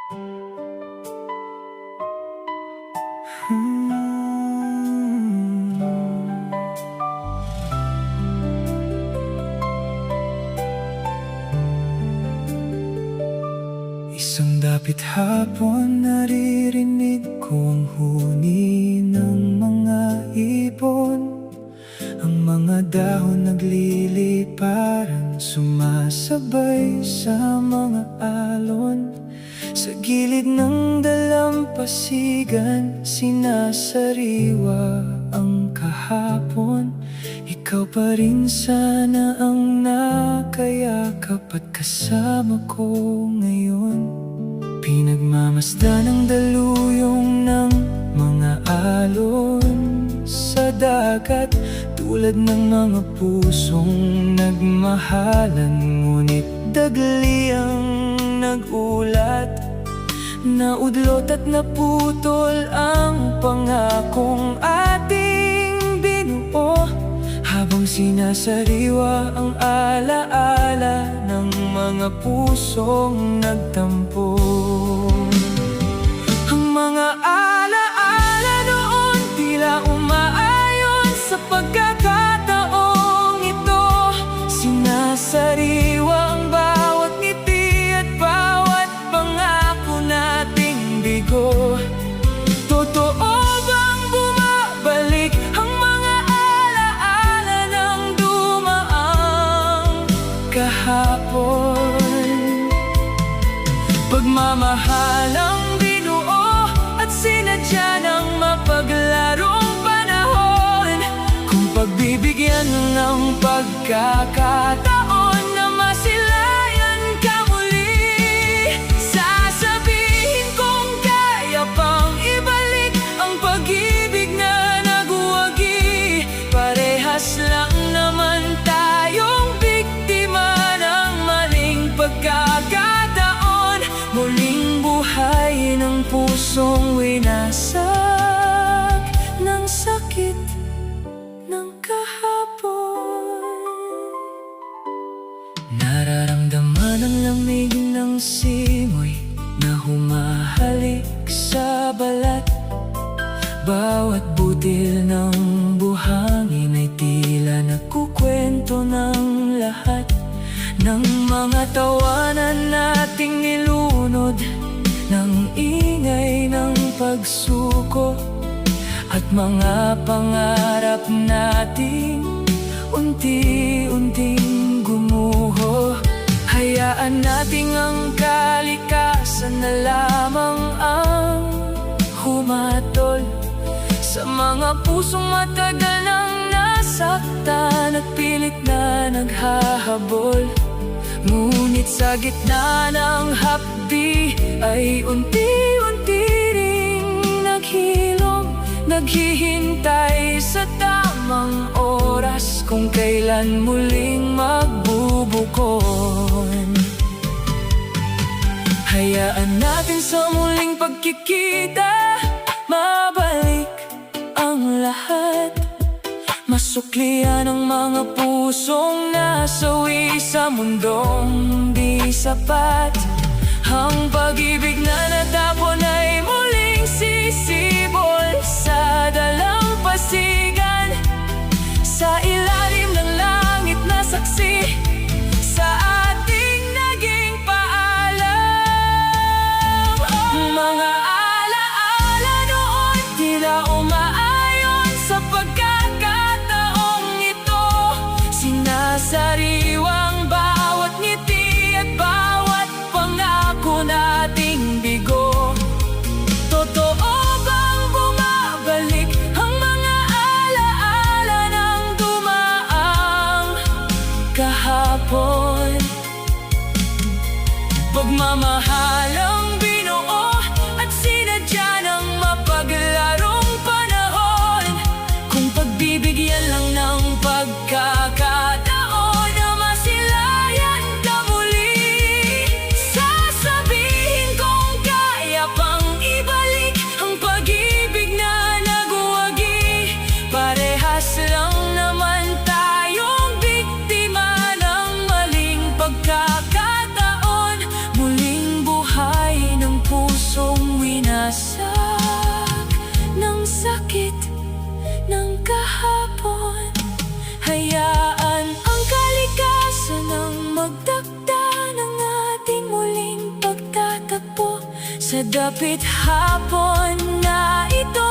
Isang dapit hapon, naririnig ko ang huni ng mga ibon. Ang mga dahon nagliliparan, sumasabay sa mga alon. Sa gilid ng dalampasigan, sinasariwa ang kahapon. Ikaw pa rin sana ang nakayakap at kasama ko ngayon. Pinagmamasdan ng daluyong ng mga alon sa dagat, tulad ng mga pusong nagmahalan. Ngunit dagli ang nagulat, naudlot at naputol ang pangakong ating binuo. Habang sinasariwa ang alaala ng mga pusong nagtampo. Ang mga alaala noon tila umaayon sa pagkakataong ito. Sinasariwa ang bawat ngiti at bawat pangako nating bigo. Totoo bang bumabalik ang mga alaala ng dumaang kahapon? Pagmamahal ang binuo at sinadya ng mapaglarong panahon. Kung pagbibigyan ng pagkakataon na masilayan ka muli, sasabihin kong kaya pang ibalik ang pag-ibig na nagwagi. Parehas lang naman tayong biktima ng maling pagkakataon. Muling buhay ng pusong winasak ng sakit ng kahapon. Nararamdaman ang lamig ng simoy na humahalik sa balat. Bawat butil ng buhangin ay tila nagkukwento ng lahat ng mga tawanan nating nilunod, ng ingay ng pagsuko at mga pangarap nating unti-unting gumuho. Hayaan nating ang kalikasan na lamang ang humatol sa mga pusong matagal nang nasaktan at pilit na naghahabol. Ngunit sa gitna ng hapdi ay unti-unti ring naghilom, naghihintay sa tamang oras kung kailan muling magbubukon. Hayaan natin sa muling pagkikita mabalik ang lahat. Masuklian ang mga pusong nasawi sa mundong di sapat. Ang pag-ibig na natapon ay muling sisibol sa dalampasigan, sa ilalim ng langit na saksi sa ating naging paalam. Mga alaala noon tila umaayon sa pagkakataong ito. Sinasariwang bawat ngiti at bawat pangako nating bigo. Totoo bang bumabalik ang mga alaala ng dumaang kahapon? Pagmamahal ang binuo at sinadya ng mapaglarong panahon. Kung pagbibigyan lang ng pagkakataon na masilayan ka muli, sasabihin kong kaya pang ibalik ang pag-ibig na nagwagi. Parehas lang naman tayong biktima ng maling pagkakataon. Muling buhay hayaan ang kalikasan ang magtakda ng ating muling pagtatagpo sa dapit hapon na ito.